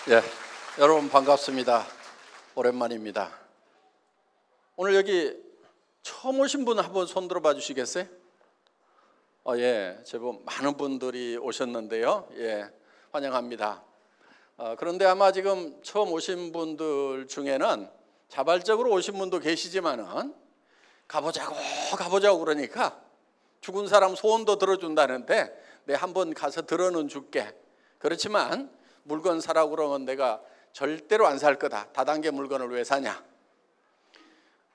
예, 여러분 반갑습니다. 오랜만입니다. 오늘 여기 처음 오신 분 한번 손 들어봐 주시겠어요? 예, 제법 많은 분들이 오셨는데요. 예, 환영합니다. 그런데 아마 지금 처음 오신 분들 중에는 자발적으로 오신 분도 계시지만은 가보자고 그러니까 죽은 사람 소원도 들어준다는데 내 한번 가서 들어는 줄게. 그렇지만 물건 사라고 그러면 내가 절대로 안 살 거다. 다단계 물건을 왜 사냐.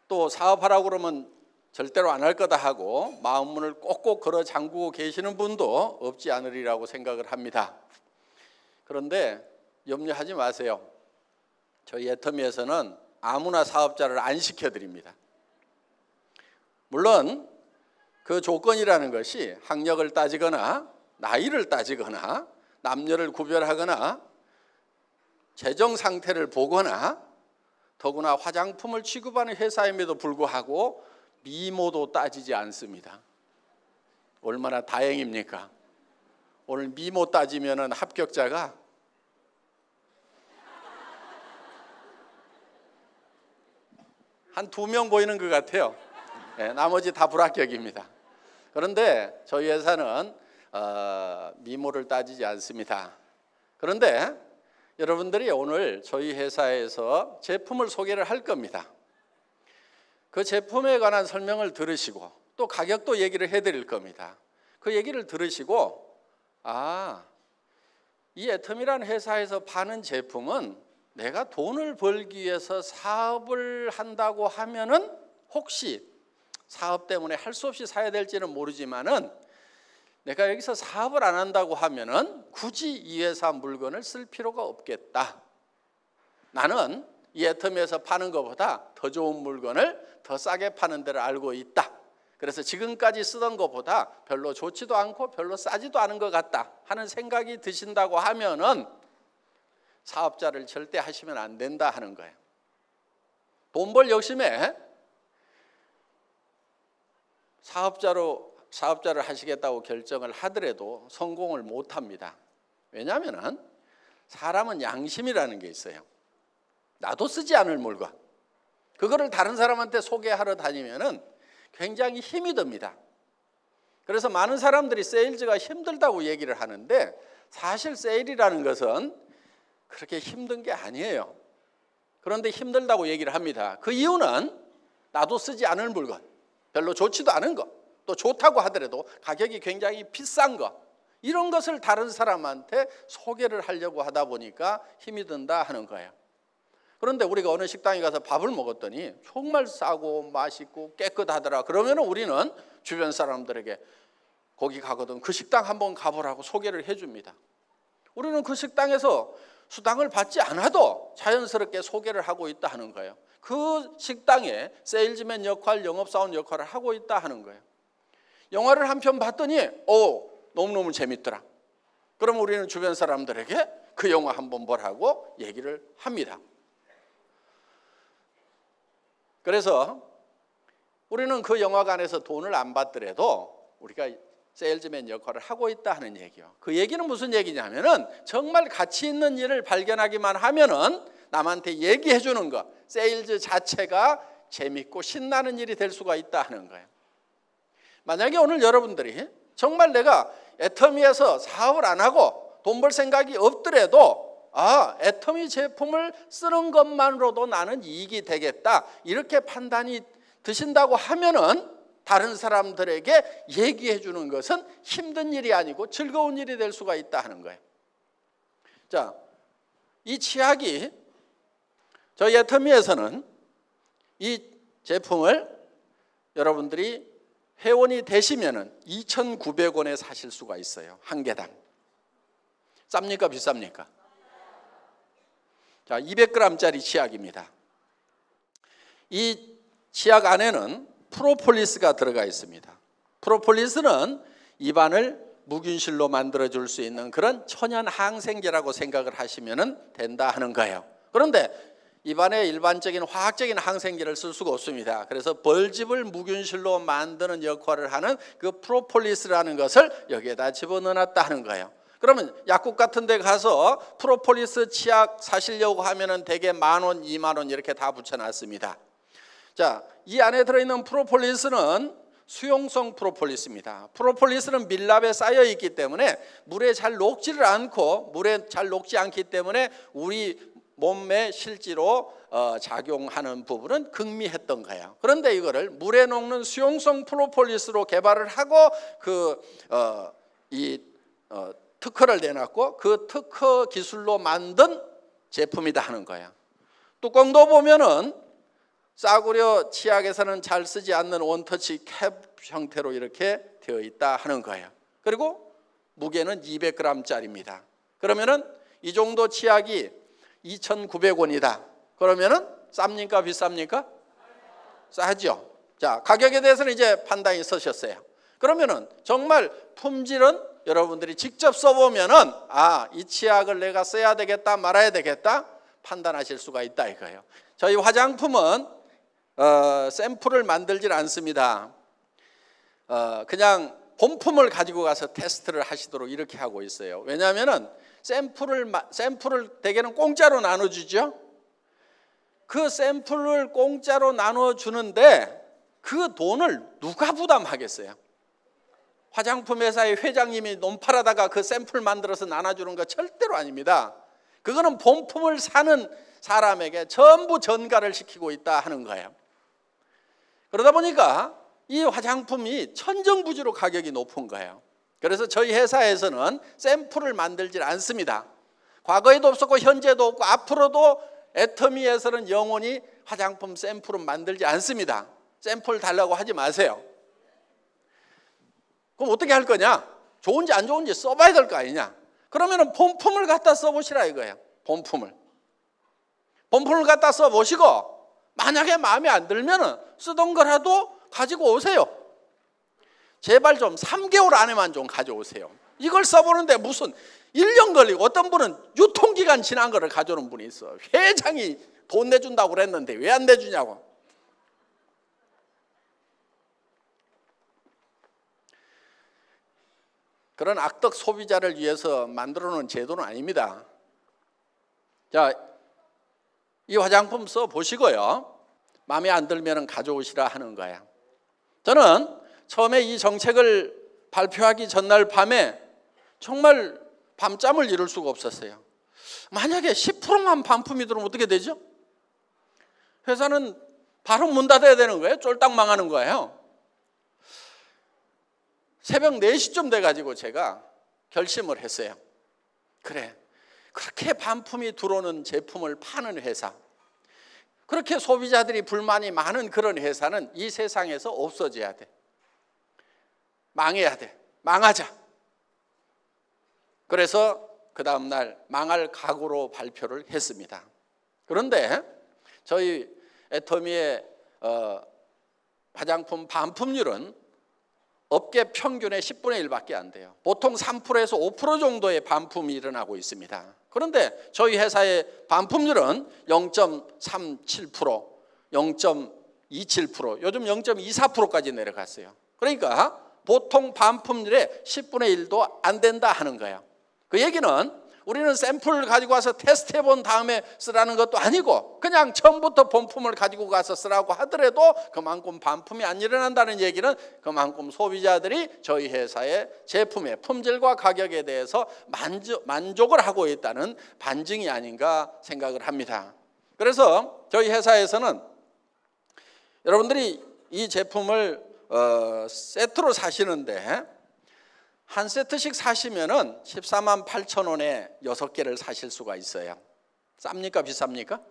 또 사업하라고 그러면 절대로 안 할 거다 하고 마음문을 꼭꼭 걸어 잠그고 계시는 분도 없지 않으리라고 생각을 합니다. 그런데 염려하지 마세요. 저희 애터미에서는 아무나 사업자를 안 시켜드립니다. 물론 그 조건이라는 것이 학력을 따지거나 나이를 따지거나 남녀를 구별하거나 재정 상태를 보거나 더구나 화장품을 취급하는 회사임에도 불구하고 미모도 따지지 않습니다. 얼마나 다행입니까? 오늘 미모 따지면은 합격자가 한 2명 보이는 것 같아요. 네, 나머지 다 불합격입니다. 그런데 저희 회사는 미모를 따지지 않습니다. 그런데 여러분들이 오늘 저희 회사에서 제품을 소개를 할 겁니다. 그 제품에 관한 설명을 들으시고 또 가격도 얘기를 해드릴 겁니다. 그 얘기를 들으시고 이 애터미라는 회사에서 파는 제품은 내가 돈을 벌기 위해서 사업을 한다고 하면은 혹시 사업 때문에 할 수 없이 사야 될지는 모르지만은 내가 여기서 사업을 안 한다고 하면은 굳이 이 회사 물건을 쓸 필요가 없겠다. 나는 이 애터미에서 파는 것보다 더 좋은 물건을 더 싸게 파는 데를 알고 있다. 그래서 지금까지 쓰던 것보다 별로 좋지도 않고 별로 싸지도 않은 것 같다 하는 생각이 드신다고 하면은 사업자를 절대 하시면 안 된다 하는 거예요. 돈 벌 욕심에 사업자를 하시겠다고 결정을 하더라도 성공을 못 합니다. 왜냐하면 사람은 양심이라는 게 있어요. 나도 쓰지 않을 물건, 그거를 다른 사람한테 소개하러 다니면은 굉장히 힘이 듭니다. 그래서 많은 사람들이 세일즈가 힘들다고 얘기를 하는데 사실 세일이라는 것은 그렇게 힘든 게 아니에요. 그런데 힘들다고 얘기를 합니다. 그 이유는 나도 쓰지 않을 물건, 별로 좋지도 않은 것, 또 좋다고 하더라도 가격이 굉장히 비싼 것, 이런 것을 다른 사람한테 소개를 하려고 하다 보니까 힘이 든다 하는 거예요. 그런데 우리가 어느 식당에 가서 밥을 먹었더니 정말 싸고 맛있고 깨끗하더라. 그러면 우리는 주변 사람들에게 거기 가거든 그 식당 한번 가보라고 소개를 해줍니다. 우리는 그 식당에서 수당을 받지 않아도 자연스럽게 소개를 하고 있다 하는 거예요. 그 식당에 세일즈맨 역할, 영업사원 역할을 하고 있다 하는 거예요. 영화를 한 편 봤더니 너무너무 재밌더라. 그럼 우리는 주변 사람들에게 그 영화 한번 보라고 얘기를 합니다. 그래서 우리는 그 영화관에서 돈을 안 받더라도 우리가 세일즈맨 역할을 하고 있다 하는 얘기요. 그 얘기는 무슨 얘기냐면은 정말 가치 있는 일을 발견하기만 하면은 남한테 얘기해 주는 거, 세일즈 자체가 재밌고 신나는 일이 될 수가 있다 하는 거예요. 만약에 오늘 여러분들이 정말 내가 애터미에서 사업을 안 하고 돈 벌 생각이 없더라도 애터미 제품을 쓰는 것만으로도 나는 이익이 되겠다, 이렇게 판단이 드신다고 하면은 다른 사람들에게 얘기해 주는 것은 힘든 일이 아니고 즐거운 일이 될 수가 있다 하는 거예요. 자, 이 치약이 저희 애터미에서는 이 제품을 여러분들이 회원이 되시면은 2,900원에 사실 수가 있어요. 한 개당. 쌉니까 비쌉니까? 자, 200g짜리 치약입니다. 이 치약 안에는 프로폴리스가 들어가 있습니다. 프로폴리스는 입안을 무균실로 만들어줄 수 있는 그런 천연 항생제라고 생각을 하시면 된다 하는 거예요. 그런데 입안에 일반적인 화학적인 항생제를 쓸 수가 없습니다. 그래서 벌집을 무균실로 만드는 역할을 하는 그 프로폴리스라는 것을 여기에다 집어넣어놨다 하는 거예요. 그러면 약국 같은 데 가서 프로폴리스 치약 사시려고 하면은 대개 10,000원, 20,000원 이렇게 다 붙여놨습니다. 자, 이 안에 들어있는 프로폴리스는 수용성 프로폴리스입니다. 프로폴리스는 밀랍에 쌓여 있기 때문에 물에 잘 녹지를 않고, 물에 잘 녹지 않기 때문에 우리 몸에 실제로 작용하는 부분은 극미했던 거예요. 그런데 이거를 물에 녹는 수용성 프로폴리스로 개발을 하고 특허를 내놨고, 그 특허 기술로 만든 제품이다 하는 거예요. 뚜껑도 보면은 싸구려 치약에서는 잘 쓰지 않는 원터치 캡 형태로 이렇게 되어 있다 하는 거예요. 그리고 무게는 200g짜리입니다. 그러면은 이 정도 치약이 2,900원이다. 그러면은 쌉니까 비쌉니까? 싸죠. 자, 가격에 대해서는 이제 판단이 서셨어요. 그러면은 정말 품질은 여러분들이 직접 써보면은 이 치약을 내가 써야 되겠다 말아야 되겠다 판단하실 수가 있다 이거예요. 저희 화장품은 샘플을 만들질 않습니다. 그냥 본품을 가지고 가서 테스트를 하시도록 이렇게 하고 있어요. 왜냐하면은 샘플을 대개는 공짜로 나눠주죠. 그 샘플을 공짜로 나눠주는데 그 돈을 누가 부담하겠어요? 화장품 회사의 회장님이 논팔하다가 그 샘플 만들어서 나눠주는 거 절대로 아닙니다. 그거는 본품을 사는 사람에게 전부 전가를 시키고 있다 하는 거예요. 그러다 보니까 이 화장품이 천정부지로 가격이 높은 거예요. 그래서 저희 회사에서는 샘플을 만들질 않습니다. 과거에도 없었고 현재도 없고 앞으로도 애터미에서는 영원히 화장품 샘플은 만들지 않습니다. 샘플 달라고 하지 마세요. 그럼 어떻게 할 거냐? 좋은지 안 좋은지 써봐야 될 거 아니냐? 그러면 본품을 갖다 써보시라 이거예요. 본품을 갖다 써보시고 만약에 마음에 안 들면 쓰던 거라도 가지고 오세요. 제발 좀 3개월 안에만 좀 가져오세요. 이걸 써보는데 무슨 1년 걸리고, 어떤 분은 유통기간 지난 거를 가져오는 분이 있어. 회장이 돈 내준다고 그랬는데 왜 안 내주냐고. 그런 악덕 소비자를 위해서 만들어 놓은 제도는 아닙니다. 자, 이 화장품 써보시고요. 마음에 안 들면 가져오시라 하는 거야. 저는 처음에 이 정책을 발표하기 전날 밤에 정말 밤잠을 이룰 수가 없었어요. 만약에 10%만 반품이 들어오면 어떻게 되죠? 회사는 바로 문 닫아야 되는 거예요. 쫄딱 망하는 거예요. 새벽 4시쯤 돼가지고 제가 결심을 했어요. 그래, 그렇게 반품이 들어오는 제품을 파는 회사, 그렇게 소비자들이 불만이 많은 그런 회사는 이 세상에서 없어져야 돼. 망해야 돼. 망하자. 그래서 그 다음날 망할 각오로 발표를 했습니다. 그런데 저희 애터미의 화장품 반품률은 업계 평균의 10분의 1밖에 안 돼요. 보통 3%에서 5% 정도의 반품이 일어나고 있습니다. 그런데 저희 회사의 반품률은 0.37%, 0.27%, 요즘 0.24%까지 내려갔어요. 그러니까 보통 반품률의 10분의 1도 안 된다 하는 거예요. 그 얘기는 우리는 샘플을 가지고 와서 테스트해 본 다음에 쓰라는 것도 아니고, 그냥 처음부터 본품을 가지고 가서 쓰라고 하더라도 그만큼 반품이 안 일어난다는 얘기는 그만큼 소비자들이 저희 회사의 제품의 품질과 가격에 대해서 만족을 하고 있다는 반증이 아닌가 생각을 합니다. 그래서 저희 회사에서는 여러분들이 이 제품을 세트로 사시는데 한 세트씩 사시면은 148,000원에 6개를 사실 수가 있어요. 쌉니까 비쌉니까?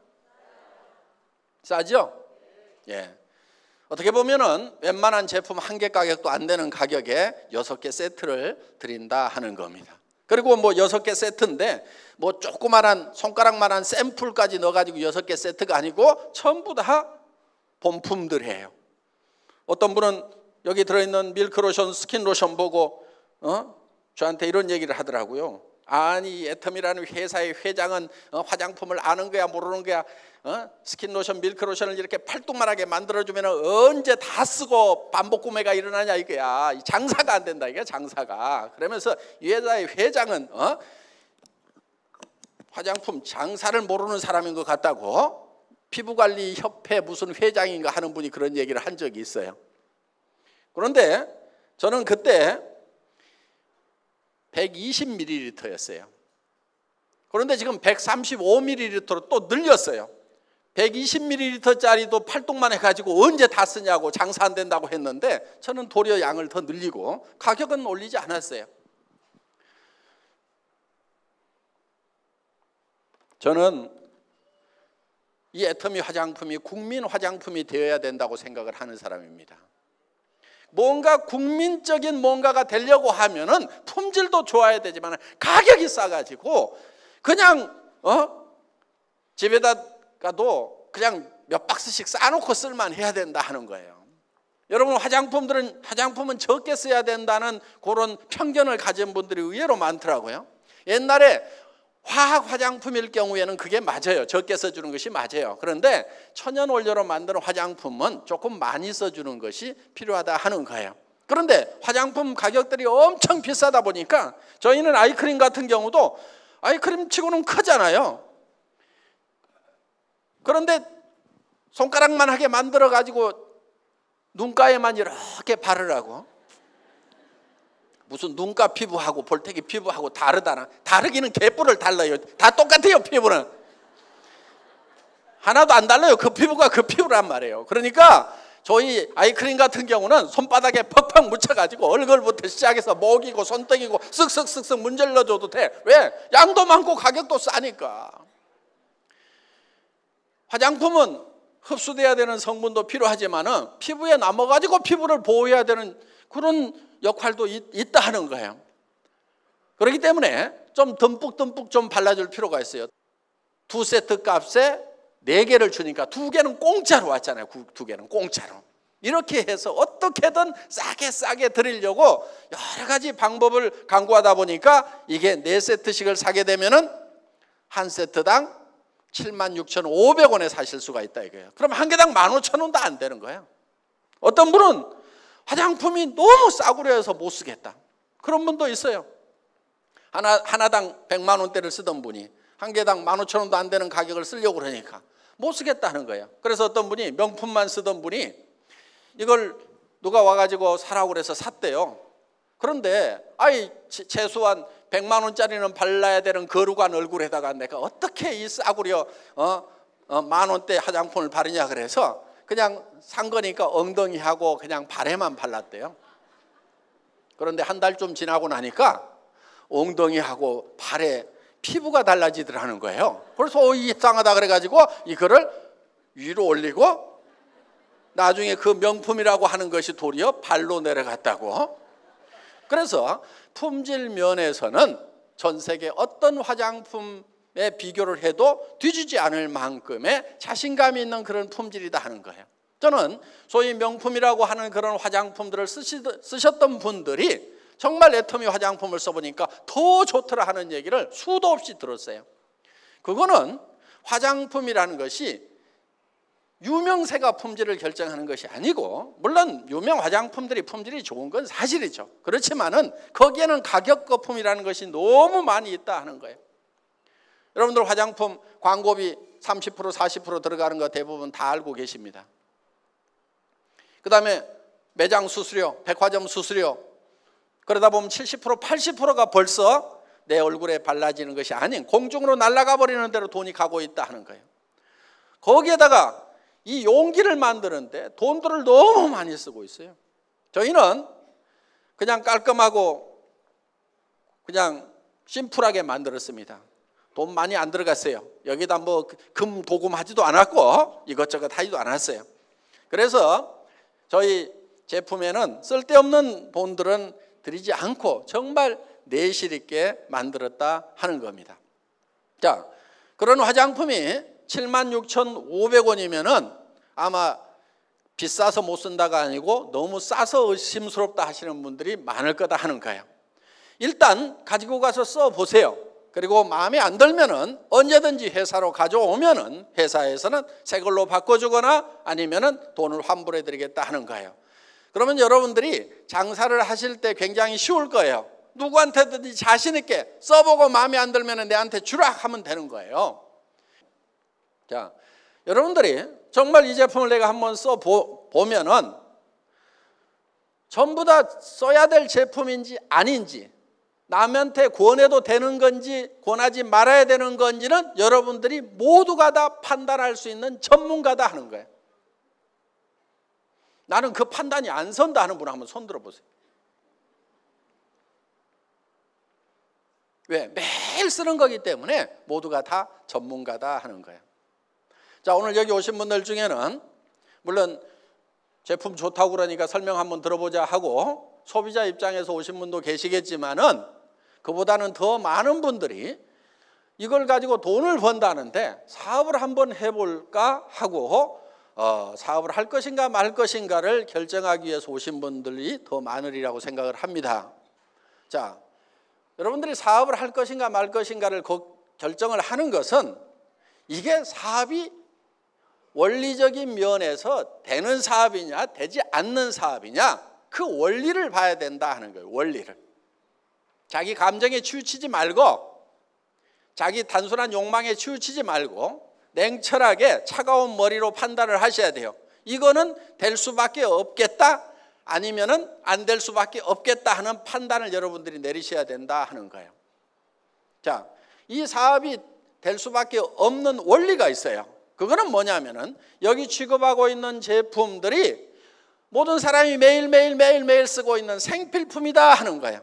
싸죠? 예. 어떻게 보면은 웬만한 제품 한 개 가격도 안 되는 가격에 6개 세트를 드린다 하는 겁니다. 그리고 뭐 6개 세트인데 뭐 조그만한 손가락만한 샘플까지 넣어가지고 6개 세트가 아니고 전부 다 본품들이에요. 어떤 분은 여기 들어있는 밀크로션, 스킨로션 보고 저한테 이런 얘기를 하더라고요. 아니 애텀이라는 회사의 회장은 화장품을 아는 거야 모르는 거야? 스킨로션 밀크로션을 이렇게 팔뚝만하게 만들어주면 언제 다 쓰고 반복 구매가 일어나냐 이거야. 장사가 안 된다 이게 장사가. 그러면서 이 회사의 회장은 화장품 장사를 모르는 사람인 것 같다고 피부관리협회 무슨 회장인가 하는 분이 그런 얘기를 한 적이 있어요. 그런데 저는 그때 120ml였어요. 그런데 지금 135ml로 또 늘렸어요. 120ml짜리도 팔뚝만 해가지고 언제 다 쓰냐고 장사 안 된다고 했는데 저는 도리어 양을 더 늘리고 가격은 올리지 않았어요. 저는 이 애터미 화장품이 국민 화장품이 되어야 된다고 생각을 하는 사람입니다. 뭔가 국민적인 뭔가가 되려고 하면은 품질도 좋아야 되지만 가격이 싸가지고 그냥 집에다가도 그냥 몇 박스씩 싸놓고 쓸만 해야 된다 하는 거예요. 여러분 화장품은 적게 써야 된다는 그런 편견을 가진 분들이 의외로 많더라고요. 옛날에 화학 화장품일 경우에는 그게 맞아요. 적게 써주는 것이 맞아요. 그런데 천연 원료로 만드는 화장품은 조금 많이 써주는 것이 필요하다 하는 거예요. 그런데 화장품 가격들이 엄청 비싸다 보니까 저희는 아이크림 같은 경우도 아이크림 치고는 크잖아요. 그런데 손가락만 하게 만들어 가지고 눈가에만 이렇게 바르라고. 무슨 눈가 피부하고 볼태기 피부하고 다르다나. 다르기는 개뿔을 달라요. 다 똑같아요. 피부는 하나도 안 달라요. 그 피부가 그 피부란 말이에요. 그러니까 저희 아이크림 같은 경우는 손바닥에 팍팍 묻혀가지고 얼굴부터 시작해서 목이고 손등이고 쓱쓱쓱쓱 문질러줘도 돼. 왜? 양도 많고 가격도 싸니까. 화장품은 흡수돼야 되는 성분도 필요하지만은 피부에 남아가지고 피부를 보호해야 되는 그런 역할도 있다 하는 거예요. 그렇기 때문에 좀 듬뿍듬뿍 좀 발라줄 필요가 있어요. 2세트 값에 4개를 주니까 2개는 공짜로 왔잖아요. 2개는 공짜로. 이렇게 해서 어떻게든 싸게 드리려고 여러 가지 방법을 강구하다 보니까 이게 4세트씩을 사게 되면은 한 세트당 76,500원에 사실 수가 있다 이거예요. 그럼 한 개당 15,000원도 안 되는 거예요. 어떤 분은 화장품이 너무 싸구려해서 못 쓰겠다. 그런 분도 있어요. 하나당 100만 원대를 쓰던 분이 한 개당 15,000원도 안 되는 가격을 쓰려고 그러니까 못 쓰겠다는 거예요. 그래서 어떤 분이 명품만 쓰던 분이 이걸 누가 와가지고 사라고 그래서 샀대요. 그런데 최소한 100만 원짜리는 발라야 되는 거룩한 얼굴에다가 내가 어떻게 이 싸구려 만 원대 화장품을 바르냐 그래서 그냥 산 거니까 엉덩이하고 그냥 발에만 발랐대요. 그런데 한 달 좀 지나고 나니까 엉덩이하고 발에 피부가 달라지더라는 거예요. 그래서 이상하다 그래가지고 이거를 위로 올리고 나중에 그 명품이라고 하는 것이 도리어 발로 내려갔다고. 그래서 품질 면에서는 전 세계 어떤 화장품에 비교를 해도 뒤지지 않을 만큼의 자신감이 있는 그런 품질이다 하는 거예요. 저는 소위 명품이라고 하는 그런 화장품들을 쓰셨던 분들이 정말 애터미 화장품을 써보니까 더 좋더라 하는 얘기를 수도 없이 들었어요. 그거는 화장품이라는 것이 유명세가 품질을 결정하는 것이 아니고, 물론 유명 화장품들이 품질이 좋은 건 사실이죠. 그렇지만은 거기에는 가격 거품이라는 것이 너무 많이 있다 하는 거예요. 여러분들 화장품 광고비 30% 40% 들어가는 거 대부분 다 알고 계십니다. 그 다음에 매장 수수료, 백화점 수수료, 그러다 보면 70% 80%가 벌써 내 얼굴에 발라지는 것이 아닌 공중으로 날아가 버리는 대로 돈이 가고 있다 하는 거예요. 거기에다가 이 용기를 만드는데 돈들을 너무 많이 쓰고 있어요. 저희는 그냥 깔끔하고 그냥 심플하게 만들었습니다. 돈 많이 안 들어갔어요. 여기다 뭐 금 도금하지도 않았고 이것저것 하지도 않았어요. 그래서 저희 제품에는 쓸데없는 돈들은 들이지 않고 정말 내실 있게 만들었다 하는 겁니다. 자, 그런 화장품이 76,500원이면은 아마 비싸서 못 쓴다가 아니고 너무 싸서 의심스럽다 하시는 분들이 많을 거다 하는 거예요. 일단 가지고 가서 써보세요. 그리고 마음에 안 들면은 언제든지 회사로 가져오면은 회사에서는 새 걸로 바꿔주거나 아니면은 돈을 환불해 드리겠다 하는 거예요. 그러면 여러분들이 장사를 하실 때 굉장히 쉬울 거예요. 누구한테든지 자신 있게 써보고 마음에 안 들면은 내한테 주라 하면 되는 거예요. 자, 여러분들이 정말 이 제품을 내가 한번 써보면은 전부 다 써야 될 제품인지 아닌지, 남한테 권해도 되는 건지 권하지 말아야 되는 건지는 여러분들이 모두가 다 판단할 수 있는 전문가다 하는 거예요. 나는 그 판단이 안 선다 하는 분 한번 손 들어보세요. 왜? 매일 쓰는 거기 때문에 모두가 다 전문가다 하는 거예요. 자, 오늘 여기 오신 분들 중에는 물론 제품 좋다고 그러니까 설명 한번 들어보자 하고 소비자 입장에서 오신 분도 계시겠지만은 그보다는 더 많은 분들이 이걸 가지고 돈을 번다는데 사업을 한번 해볼까 하고 사업을 할 것인가 말 것인가를 결정하기 위해서 오신 분들이 더 많으리라고 생각을 합니다. 자, 여러분들이 사업을 할 것인가 말 것인가를 결정을 하는 것은 이게 사업이 원리적인 면에서 되는 사업이냐 되지 않는 사업이냐 그 원리를 봐야 된다 하는 거예요. 원리를. 자기 감정에 치우치지 말고 자기 단순한 욕망에 치우치지 말고 냉철하게 차가운 머리로 판단을 하셔야 돼요. 이거는 될 수밖에 없겠다 아니면은 안 될 수밖에 없겠다 하는 판단을 여러분들이 내리셔야 된다 하는 거예요. 자, 이 사업이 될 수밖에 없는 원리가 있어요. 그거는 뭐냐면은 여기 취급하고 있는 제품들이 모든 사람이 매일 쓰고 있는 생필품이다 하는 거예요.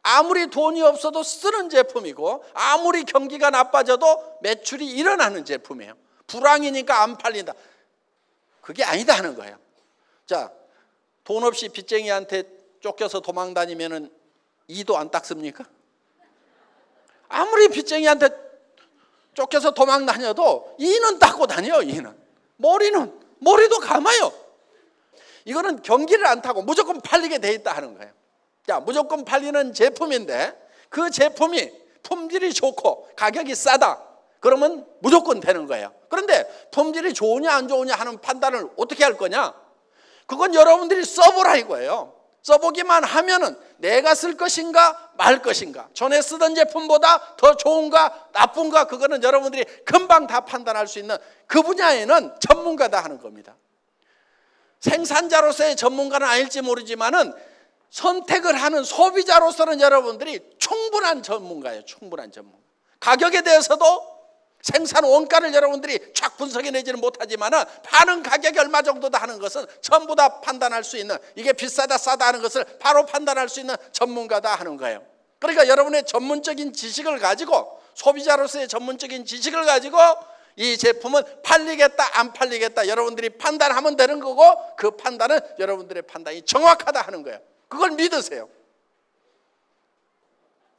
아무리 돈이 없어도 쓰는 제품이고 아무리 경기가 나빠져도 매출이 일어나는 제품이에요. 불황이니까 안 팔린다. 그게 아니다 하는 거예요. 자, 돈 없이 빚쟁이한테 쫓겨서 도망 다니면은 이도 안 닦습니까? 아무리 빚쟁이한테 쫓겨서 도망 다녀도 이는 닦고 다녀요. 이는 머리도 감아요. 이거는 경기를 안 타고 무조건 팔리게 돼 있다 하는 거예요. 자, 무조건 팔리는 제품인데 그 제품이 품질이 좋고 가격이 싸다. 그러면 무조건 되는 거예요. 그런데 품질이 좋으냐 안 좋으냐 하는 판단을 어떻게 할 거냐? 그건 여러분들이 써보라 이거예요. 써보기만 하면은 내가 쓸 것인가 말 것인가, 전에 쓰던 제품보다 더 좋은가 나쁜가, 그거는 여러분들이 금방 다 판단할 수 있는 그 분야에는 전문가다 하는 겁니다. 생산자로서의 전문가는 아닐지 모르지만은 선택을 하는 소비자로서는 여러분들이 충분한 전문가예요. 충분한 전문가. 가격에 대해서도 생산 원가를 여러분들이 쫙 분석해내지는 못하지만은 파는 가격이 얼마 정도다 하는 것은 전부 다 판단할 수 있는, 이게 비싸다 싸다 하는 것을 바로 판단할 수 있는 전문가다 하는 거예요. 그러니까 여러분의 전문적인 지식을 가지고, 소비자로서의 전문적인 지식을 가지고 이 제품은 팔리겠다 안 팔리겠다 여러분들이 판단하면 되는 거고, 그 판단은 여러분들의 판단이 정확하다 하는 거예요. 그걸 믿으세요.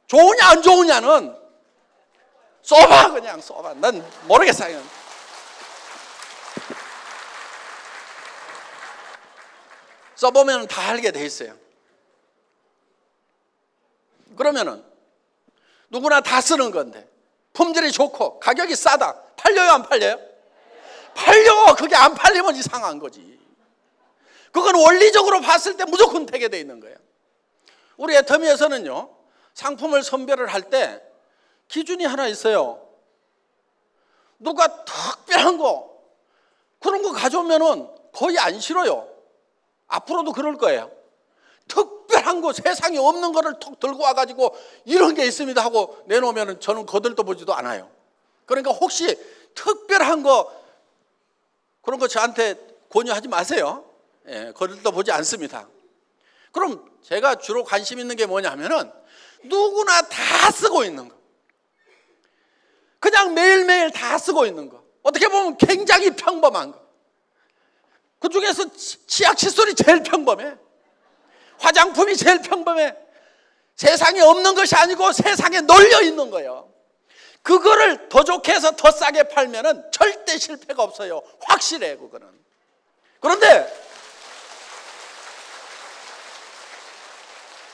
좋으냐 안 좋으냐는 써봐, 그냥 써봐. 난 모르겠어요. 써보면 다 알게 돼 있어요. 그러면은 누구나 다 쓰는 건데 품질이 좋고 가격이 싸다. 팔려요 안 팔려요? 팔려. 그게 안 팔리면 이상한 거지. 그건 원리적으로 봤을 때 무조건 되게 돼 있는 거예요. 우리 애터미에서는요, 상품을 선별을 할 때 기준이 하나 있어요. 누가 특별한 거 그런 거 가져오면은 거의 안 싫어요. 앞으로도 그럴 거예요. 특별한 거, 세상에 없는 거를 톡 들고 와가지고 이런 게 있습니다 하고 내놓으면은 저는 거들떠 보지도 않아요. 그러니까 혹시 특별한 거 그런 거 저한테 권유하지 마세요. 예, 거들떠 보지 않습니다. 그럼 제가 주로 관심 있는 게 뭐냐면은 누구나 다 쓰고 있는 거, 그냥 매일매일 다 쓰고 있는 거, 어떻게 보면 굉장히 평범한 거, 그 중에서 치약 칫솔이 제일 평범해. 화장품이 제일 평범해. 세상에 없는 것이 아니고 세상에 널려 있는 거예요. 그거를 더 좋게 해서 더 싸게 팔면은 절대 실패가 없어요. 확실해, 그거는. 그런데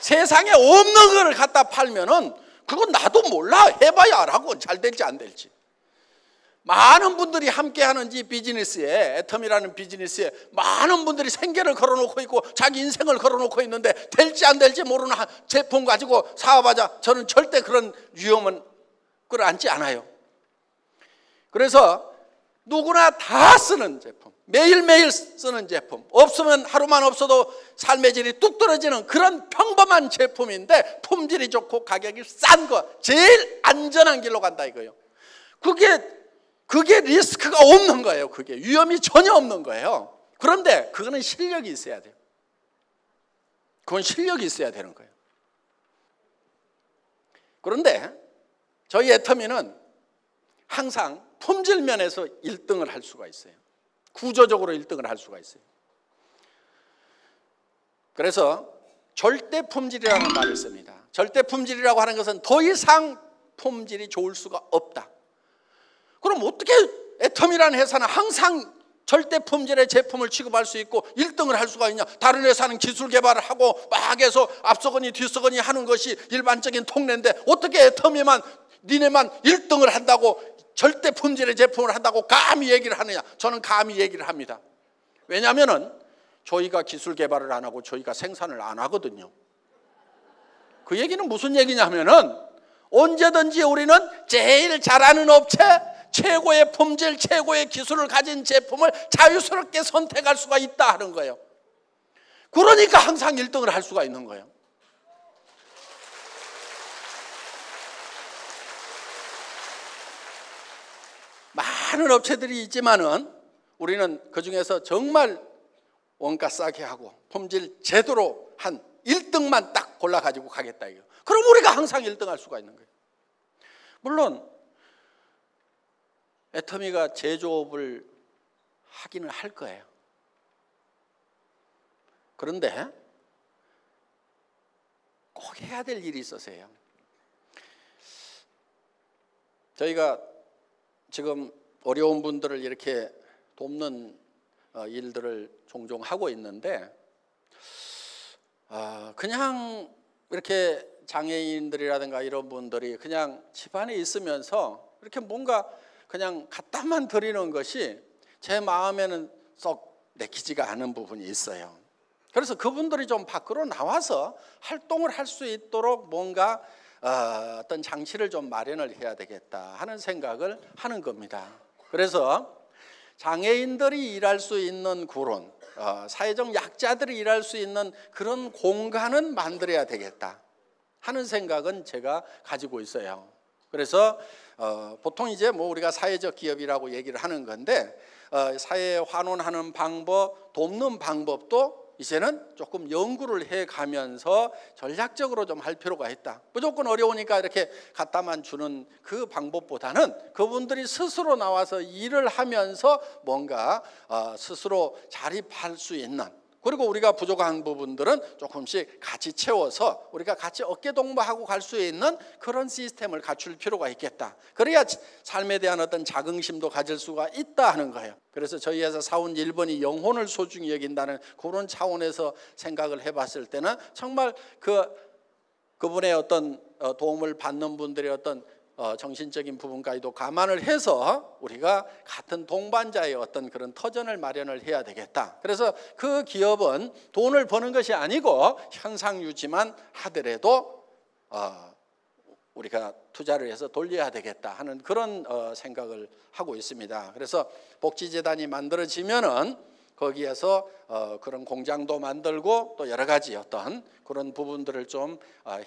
세상에 없는 걸 갖다 팔면은 그건 나도 몰라. 해봐야 알아고 잘 될지 안 될지. 많은 분들이 함께하는 이 비즈니스에, 애텀이라는 비즈니스에 많은 분들이 생계를 걸어놓고 있고 자기 인생을 걸어놓고 있는데 될지 안 될지 모르는 제품 가지고 사업하자. 저는 절대 그런 위험은 끌어안지 않아요. 그래서 누구나 다 쓰는 제품, 매일매일 쓰는 제품, 없으면 하루만 없어도 삶의 질이 뚝 떨어지는 그런 평범한 제품인데 품질이 좋고 가격이 싼 거, 제일 안전한 길로 간다 이거예요. 그게 리스크가 없는 거예요. 그게 위험이 전혀 없는 거예요. 그런데 그거는 실력이 있어야 돼요. 그건 실력이 있어야 되는 거예요. 그런데 저희 애터미는 항상 품질 면에서 1등을 할 수가 있어요. 구조적으로 1등을 할 수가 있어요. 그래서 절대 품질이라는 말을 씁니다. 절대 품질이라고 하는 것은 더 이상 품질이 좋을 수가 없다. 그럼 어떻게 애텀이라는 회사는 항상 절대 품질의 제품을 취급할 수 있고 1등을 할 수가 있냐? 다른 회사는 기술 개발을 하고 막 해서 앞서거니 뒤서거니 하는 것이 일반적인 통례인데 어떻게 애텀이만 니네만 1등을 한다고 절대 품질의 제품을 한다고 감히 얘기를 하느냐? 저는 감히 얘기를 합니다. 왜냐하면 저희가 기술 개발을 안 하고 저희가 생산을 안 하거든요. 그 얘기는 무슨 얘기냐면은 언제든지 우리는 제일 잘하는 업체, 최고의 품질, 최고의 기술을 가진 제품을 자유스럽게 선택할 수가 있다 하는 거예요. 그러니까 항상 1등을 할 수가 있는 거예요. 많은 업체들이 있지만은 우리는 그 중에서 정말 원가 싸게 하고 품질 제대로 한 1등만 딱 골라가지고 가겠다 이거. 그럼 우리가 항상 1등 할 수가 있는 거예요. 물론 애터미가 제조업을 하기는 할 거예요. 그런데 꼭 해야 될 일이 있어서요. 저희가 지금 어려운 분들을 이렇게 돕는 일들을 종종 하고 있는데 그냥 이렇게 장애인들이라든가 이런 분들이 그냥 집안에 있으면서 이렇게 뭔가 그냥 갖다만 드리는 것이 제 마음에는 썩 내키지가 않은 부분이 있어요. 그래서 그분들이 좀 밖으로 나와서 활동을 할 수 있도록 뭔가 어떤 장치를 좀 마련을 해야 되겠다 하는 생각을 하는 겁니다. 그래서 장애인들이 일할 수 있는 그런 사회적 약자들이 일할 수 있는 그런 공간은 만들어야 되겠다 하는 생각은 제가 가지고 있어요. 그래서 보통 이제 뭐 우리가 사회적 기업이라고 얘기를 하는 건데 사회에 환원하는 방법, 돕는 방법도 이제는 조금 연구를 해가면서 전략적으로 좀 할 필요가 있다. 무조건 어려우니까 이렇게 갖다만 주는 그 방법보다는 그분들이 스스로 나와서 일을 하면서 뭔가 스스로 자립할 수 있는, 그리고 우리가 부족한 부분들은 조금씩 같이 채워서 우리가 같이 어깨동무하고 갈 수 있는 그런 시스템을 갖출 필요가 있겠다. 그래야 삶에 대한 어떤 자긍심도 가질 수가 있다 하는 거예요. 그래서 저희 회사 사원 1번이 영혼을 소중히 여긴다는 그런 차원에서 생각을 해봤을 때는 정말 그분의 어떤 도움을 받는 분들의 어떤 정신적인 부분까지도 감안을 해서 우리가 같은 동반자의 어떤 그런 터전을 마련을 해야 되겠다. 그래서 그 기업은 돈을 버는 것이 아니고 현상 유지만 하더라도 우리가 투자를 해서 돌려야 되겠다 하는 그런 생각을 하고 있습니다. 그래서 복지재단이 만들어지면은 거기에서 그런 공장도 만들고 또 여러 가지 어떤 그런 부분들을 좀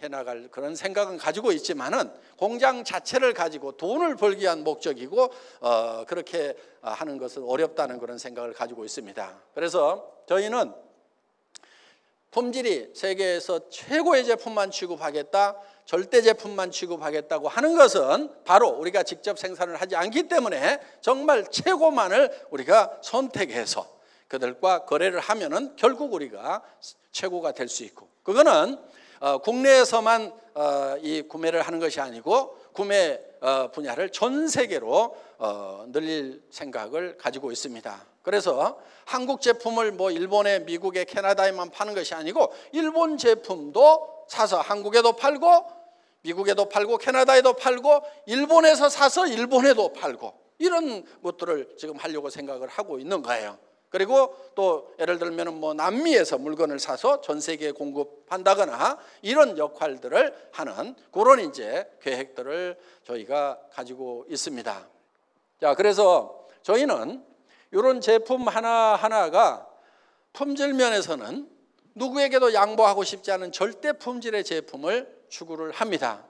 해나갈 그런 생각은 가지고 있지만은 공장 자체를 가지고 돈을 벌기 위한 목적이고 그렇게 하는 것은 어렵다는 그런 생각을 가지고 있습니다. 그래서 저희는 품질이 세계에서 최고의 제품만 취급하겠다, 절대 제품만 취급하겠다고 하는 것은 바로 우리가 직접 생산을 하지 않기 때문에 정말 최고만을 우리가 선택해서 그들과 거래를 하면은 결국 우리가 최고가 될 수 있고, 그거는 국내에서만 이 구매를 하는 것이 아니고 구매 분야를 전 세계로 늘릴 생각을 가지고 있습니다. 그래서 한국 제품을 뭐 일본에, 미국에, 캐나다에만 파는 것이 아니고 일본 제품도 사서 한국에도 팔고 미국에도 팔고 캐나다에도 팔고 일본에서 사서 일본에도 팔고 이런 것들을 지금 하려고 생각을 하고 있는 거예요. 그리고 또 예를 들면 뭐 남미에서 물건을 사서 전 세계에 공급한다거나 이런 역할들을 하는 그런 이제 계획들을 저희가 가지고 있습니다. 자, 그래서 저희는 이런 제품 하나하나가 품질 면에서는 누구에게도 양보하고 싶지 않은 절대 품질의 제품을 추구를 합니다.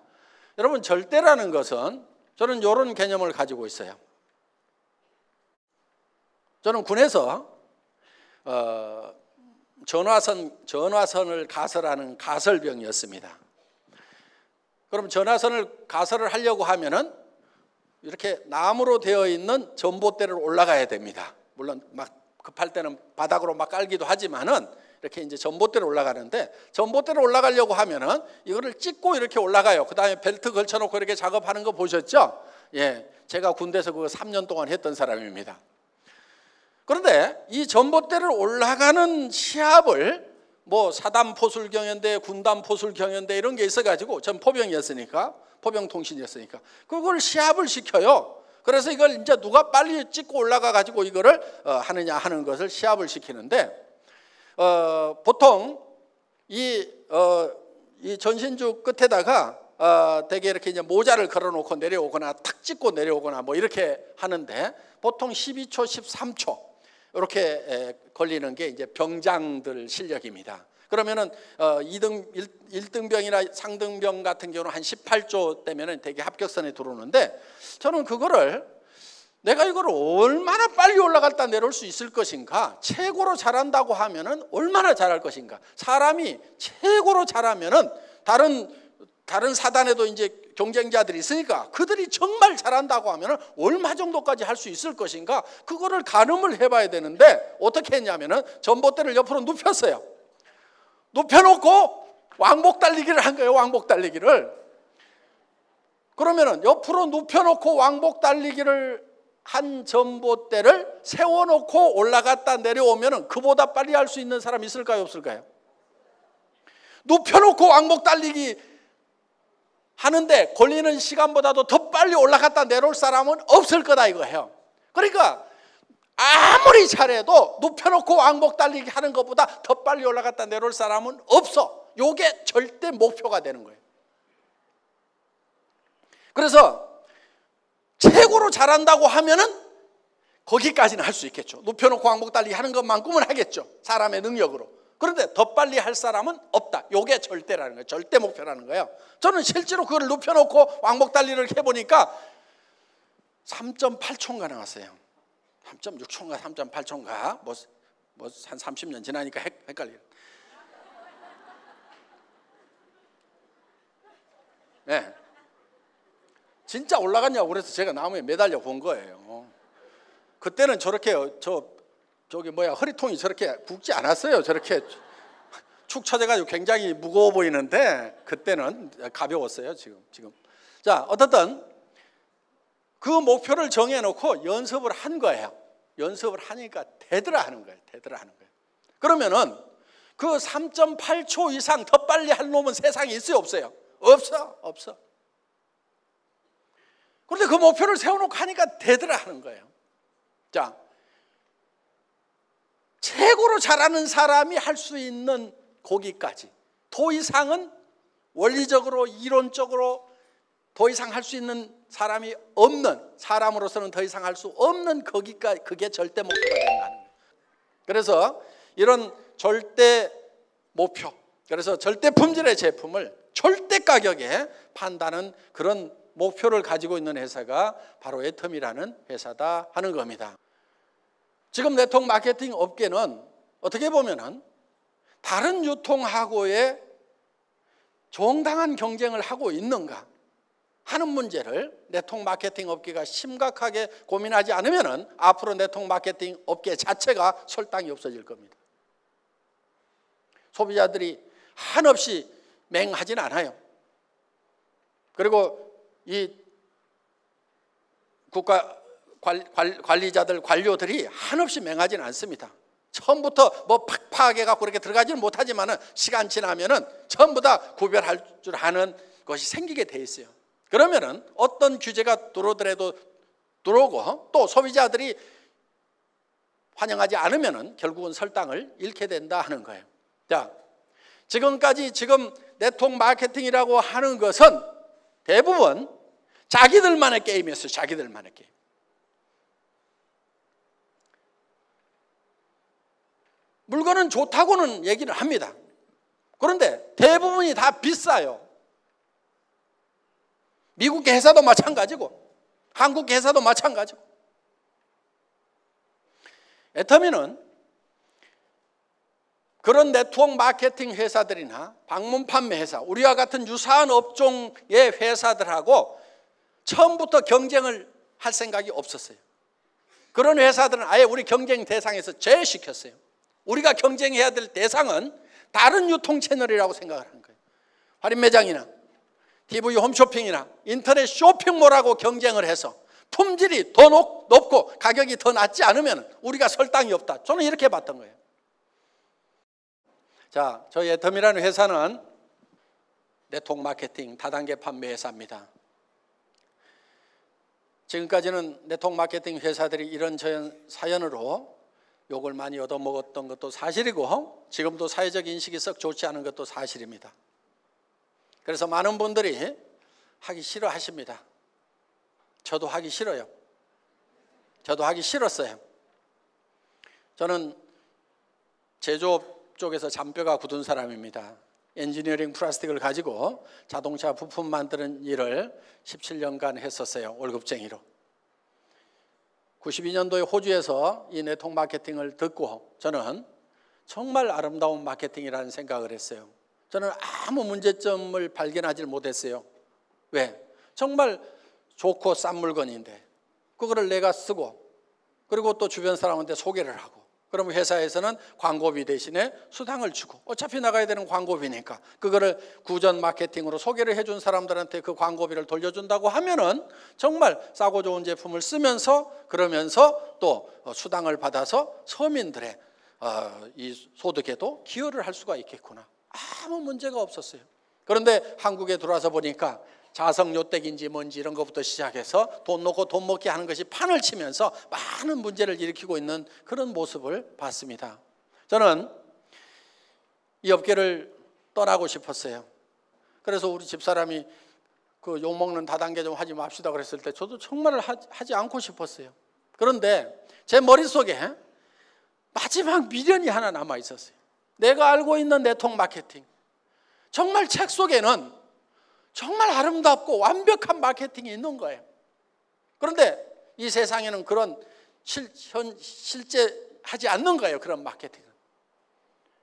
여러분, 절대라는 것은 저는 이런 개념을 가지고 있어요. 저는 군에서 전화선을 가설하는 가설병이었습니다. 그럼 전화선을 가설을 하려고 하면은 이렇게 나무로 되어 있는 전봇대를 올라가야 됩니다. 물론 막 급할 때는 바닥으로 막 깔기도 하지만은 이렇게 이제 전봇대를 올라가는데, 전봇대를 올라가려고 하면은 이거를 찍고 이렇게 올라가요. 그 다음에 벨트 걸쳐놓고 이렇게 작업하는 거 보셨죠? 예, 제가 군대에서 그거 3년 동안 했던 사람입니다. 그런데 이 전봇대를 올라가는 시합을 뭐 사단 포술 경연대, 군단 포술 경연대 이런 게 있어가지고, 전 포병이었으니까, 포병통신이었으니까 그걸 시합을 시켜요. 그래서 이걸 이제 누가 빨리 찍고 올라가 가지고 이거를 하느냐 하는 것을 시합을 시키는데, 보통 이 전신주 끝에다가 되게 이렇게 이제 모자를 걸어놓고 내려오거나 탁 찍고 내려오거나 뭐 이렇게 하는데, 보통 12초, 13초 이렇게 걸리는 게 이제 병장들 실력입니다. 그러면은 1등병이나 상등병 같은 경우는 한 18조 되면은 되게 합격선에 들어오는데, 저는 그거를 내가 이걸 얼마나 빨리 올라갔다 내려올 수 있을 것인가, 최고로 잘한다고 하면은 얼마나 잘할 것인가, 사람이 최고로 잘하면은 다른 사단에도 이제 경쟁자들이 있으니까 그들이 정말 잘한다고 하면은 얼마 정도까지 할 수 있을 것인가, 그거를 가늠을 해봐야 되는데 어떻게 했냐면은 전봇대를 옆으로 눕혔어요. 눕혀놓고 왕복 달리기를 한 거예요. 왕복 달리기를. 그러면은 옆으로 눕혀놓고 왕복 달리기를 한 전봇대를 세워놓고 올라갔다 내려오면은 그보다 빨리 할 수 있는 사람 있을까요, 없을까요? 눕혀놓고 왕복 달리기 하는데 걸리는 시간보다도 더 빨리 올라갔다 내려올 사람은 없을 거다 이거예요. 그러니까 아무리 잘해도 눕혀놓고 왕복 달리기 하는 것보다 더 빨리 올라갔다 내려올 사람은 없어. 이게 절대 목표가 되는 거예요. 그래서 최고로 잘한다고 하면은 거기까지는 할 수 있겠죠. 눕혀놓고 왕복 달리기 하는 것만큼은 하겠죠, 사람의 능력으로. 그런데 더 빨리 할 사람은 없다. 이게 절대라는 거예요. 절대 목표라는 거예요. 저는 실제로 그걸 눕혀놓고 왕복 달리기를 해보니까 3.8초인가 나왔어요. 3.6초인가 3.8초인가 뭐 한 30년 지나니까 헷갈려요. 네. 진짜 올라갔냐고 그래서 제가 나무에 매달려 본 거예요. 그때는 저렇게 저기 허리통이 저렇게 굵지 않았어요. 저렇게 축 처져가지고 굉장히 무거워 보이는데 그때는 가벼웠어요. 지금. 자, 어떻든 그 목표를 정해놓고 연습을 한 거예요. 연습을 하니까 되더라 하는 거예요. 그러면은 그 3.8초 이상 더 빨리 할 놈은 세상에 있어요, 없어요? 없어. 그런데 그 목표를 세워놓고 하니까 되더라 하는 거예요. 자, 최고로 잘하는 사람이 할 수 있는 거기까지, 더 이상은 원리적으로 이론적으로 더 이상 할 수 있는 사람이 없는, 사람으로서는 더 이상 할 수 없는 거기까지, 그게 절대 목표가 된다는 거예요. 그래서 이런 절대 목표, 그래서 절대 품질의 제품을 절대 가격에 판다는 그런 목표를 가지고 있는 회사가 바로 애텀이라는 회사다 하는 겁니다. 지금 네트워크 마케팅 업계는 어떻게 보면은 다른 유통하고의 정당한 경쟁을 하고 있는가 하는 문제를 네트워크 마케팅 업계가 심각하게 고민하지 않으면은 앞으로 네트워크 마케팅 업계 자체가 설탕이 없어질 겁니다. 소비자들이 한없이 맹하진 않아요. 그리고 이 국가 관리자들, 관료들이 한없이 맹하지는 않습니다. 처음부터 뭐 팍팍해 갖고 그렇게 들어가지는 못하지만은 시간 지나면은 전부 다 구별할 줄 아는 것이 생기게 돼 있어요. 그러면은 어떤 규제가 들어오고 또 소비자들이 환영하지 않으면은 결국은 설당을 잃게 된다 하는 거예요. 자, 지금까지 네트워크 마케팅이라고 하는 것은 대부분 자기들만의 게임이었어요. 자기들만의 게임. 물건은 좋다고는 얘기를 합니다. 그런데 대부분이 다 비싸요. 미국 회사도 마찬가지고 한국 회사도 마찬가지고. 애터미는 그런 네트워크 마케팅 회사들이나 방문 판매 회사, 우리와 같은 유사한 업종의 회사들하고 처음부터 경쟁을 할 생각이 없었어요. 그런 회사들은 아예 우리 경쟁 대상에서 제외시켰어요. 우리가 경쟁해야 될 대상은 다른 유통 채널이라고 생각을 하는 거예요. 할인 매장이나 TV 홈쇼핑이나 인터넷 쇼핑몰하고 경쟁을 해서 품질이 더 높고 가격이 더 낮지 않으면 우리가 설당이 없다. 저는 이렇게 봤던 거예요. 자, 저희 애텀이라는 회사는 네트워크 마케팅 다단계 판매 회사입니다. 지금까지는 네트워크 마케팅 회사들이 이런저런 사연으로 욕을 많이 얻어먹었던 것도 사실이고 지금도 사회적 인식이 썩 좋지 않은 것도 사실입니다. 그래서 많은 분들이 하기 싫어하십니다. 저도 하기 싫어요. 저도 하기 싫었어요. 저는 제조업 쪽에서 잔뼈가 굳은 사람입니다. 엔지니어링 플라스틱을 가지고 자동차 부품 만드는 일을 17년간 했었어요. 월급쟁이로. 92년도에 호주에서 이 네트워크 마케팅을 듣고 저는 정말 아름다운 마케팅이라는 생각을 했어요. 저는 아무 문제점을 발견하지 못했어요. 왜? 정말 좋고 싼 물건인데 그거를 내가 쓰고 그리고 또 주변 사람한테 소개를 하고 그러면 회사에서는 광고비 대신에 수당을 주고 어차피 나가야 되는 광고비니까 그거를 구전 마케팅으로 소개를 해준 사람들한테 그 광고비를 돌려준다고 하면은 정말 싸고 좋은 제품을 쓰면서 그러면서 또 수당을 받아서 서민들의 이 소득에도 기여를 할 수가 있겠구나. 아무 문제가 없었어요. 그런데 한국에 들어와서 보니까 자성요택인지 뭔지 이런 것부터 시작해서 돈 놓고 돈 먹게 하는 것이 판을 치면서 많은 문제를 일으키고 있는 그런 모습을 봤습니다. 저는 이 업계를 떠나고 싶었어요. 그래서 우리 집사람이 그 욕먹는 다단계 좀 하지 맙시다 그랬을 때 저도 정말 하지 않고 싶었어요. 그런데 제 머릿속에 마지막 미련이 하나 남아 있었어요. 내가 알고 있는 네트워크 마케팅, 정말 책 속에는 정말 아름답고 완벽한 마케팅이 있는 거예요. 그런데 이 세상에는 그런 실제 하지 않는 거예요. 그런 마케팅은.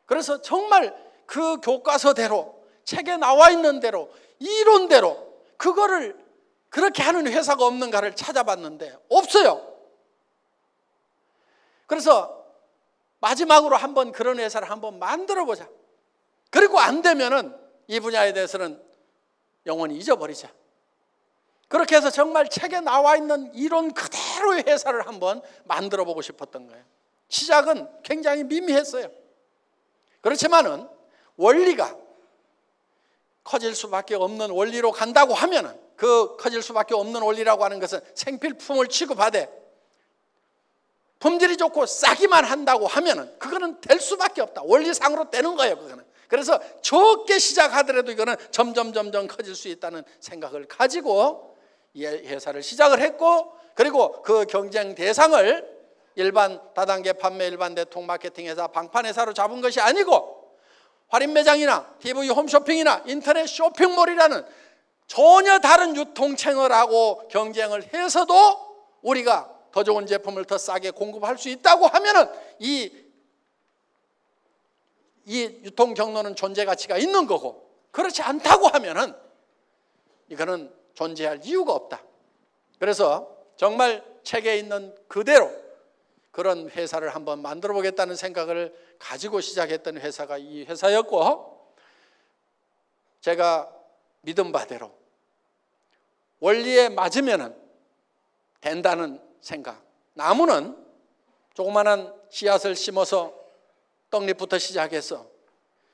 그래서 정말 그 교과서대로 책에 나와 있는 대로 이론대로 그거를 그렇게 하는 회사가 없는가를 찾아봤는데 없어요. 그래서 마지막으로 한번 그런 회사를 한번 만들어 보자. 그리고 안 되면은 이 분야에 대해서는 영원히 잊어버리자. 그렇게 해서 정말 책에 나와 있는 이론 그대로의 회사를 한번 만들어 보고 싶었던 거예요. 시작은 굉장히 미미했어요. 그렇지만은 원리가 커질 수밖에 없는 원리로 간다고 하면은 그 커질 수밖에 없는 원리라고 하는 것은 생필품을 취급하되 품질이 좋고 싸기만 한다고 하면은 그거는 될 수밖에 없다. 원리상으로 되는 거예요, 그거는. 그래서 적게 시작하더라도 이거는 점점 커질 수 있다는 생각을 가지고 이 회사를 시작을 했고 그리고 그 경쟁 대상을 일반 다단계 판매 일반 네트워크 마케팅 회사 방판 회사로 잡은 것이 아니고 할인 매장이나 TV 홈쇼핑이나 인터넷 쇼핑몰이라는 전혀 다른 유통 채널하고 경쟁을 해서도 우리가 더 좋은 제품을 더 싸게 공급할 수 있다고 하면은 이 유통 경로는 존재 가치가 있는 거고 그렇지 않다고 하면은 이거는 존재할 이유가 없다. 그래서 정말 책에 있는 그대로 그런 회사를 한번 만들어 보겠다는 생각을 가지고 시작했던 회사가 이 회사였고 제가 믿은 바대로 원리에 맞으면은 된다는 생각. 나무는 조그마한 씨앗을 심어서 떡잎부터 시작해서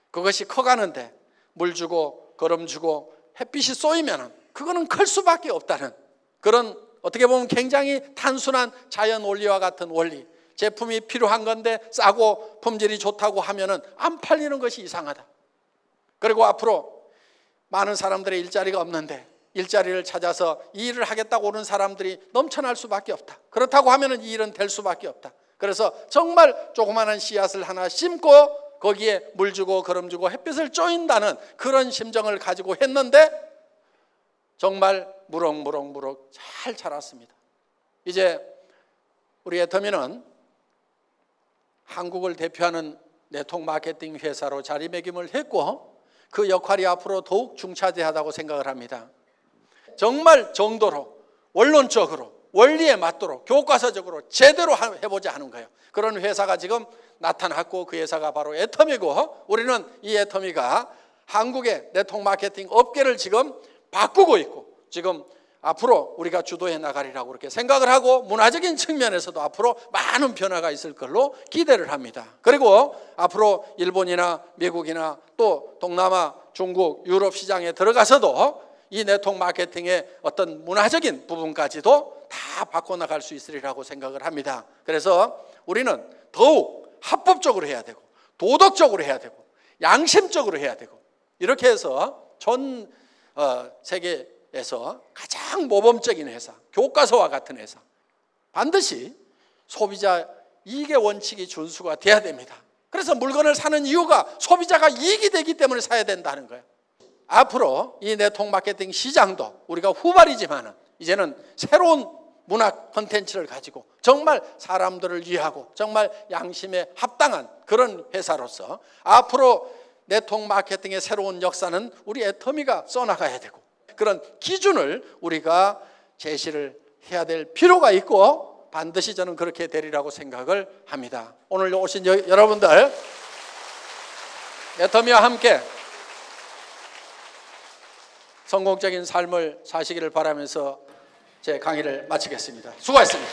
그것이 커가는데 물 주고 거름 주고 햇빛이 쏘이면 그거는 클 수밖에 없다는 그런 어떻게 보면 굉장히 단순한 자연 원리와 같은 원리. 제품이 필요한 건데 싸고 품질이 좋다고 하면은 안 팔리는 것이 이상하다. 그리고 앞으로 많은 사람들의 일자리가 없는데 일자리를 찾아서 이 일을 하겠다고 오는 사람들이 넘쳐날 수밖에 없다. 그렇다고 하면은 이 일은 될 수밖에 없다. 그래서 정말 조그마한 씨앗을 하나 심고 거기에 물 주고 거름 주고 햇빛을 쬐인다는 그런 심정을 가지고 했는데 정말 무럭무럭 잘 자랐습니다. 이제 우리 애터미는 한국을 대표하는 네트워크 마케팅 회사로 자리매김을 했고 그 역할이 앞으로 더욱 중차대하다고 생각을 합니다. 정말 정도로 원론적으로 원리에 맞도록 교과서적으로 제대로 해보자 하는 거예요. 그런 회사가 지금 나타났고 그 회사가 바로 애터미고 우리는 이 애터미가 한국의 네트워크 마케팅 업계를 지금 바꾸고 있고 지금 앞으로 우리가 주도해 나가리라고 그렇게 생각을 하고 문화적인 측면에서도 앞으로 많은 변화가 있을 걸로 기대를 합니다. 그리고 앞으로 일본이나 미국이나 또 동남아, 중국, 유럽 시장에 들어가서도 이 네트워크 마케팅의 어떤 문화적인 부분까지도 다 바꿔나갈 수 있으리라고 생각을 합니다. 그래서 우리는 더욱 합법적으로 해야 되고 도덕적으로 해야 되고 양심적으로 해야 되고 이렇게 해서 전 세계에서 가장 모범적인 회사, 교과서와 같은 회사 반드시 소비자 이익의 원칙이 준수가 돼야 됩니다. 그래서 물건을 사는 이유가 소비자가 이익이 되기 때문에 사야 된다는 거예요. 앞으로 이 네트워크 마케팅 시장도 우리가 후발이지만 이제는 새로운 문화 콘텐츠를 가지고 정말 사람들을 위하고 정말 양심에 합당한 그런 회사로서 앞으로 네트워크 마케팅의 새로운 역사는 우리 애터미가 써나가야 되고 그런 기준을 우리가 제시를 해야 될 필요가 있고 반드시 저는 그렇게 되리라고 생각을 합니다. 오늘 오신 여러분들 애터미와 함께 성공적인 삶을 사시기를 바라면서 제 강의를 마치겠습니다. 수고하셨습니다.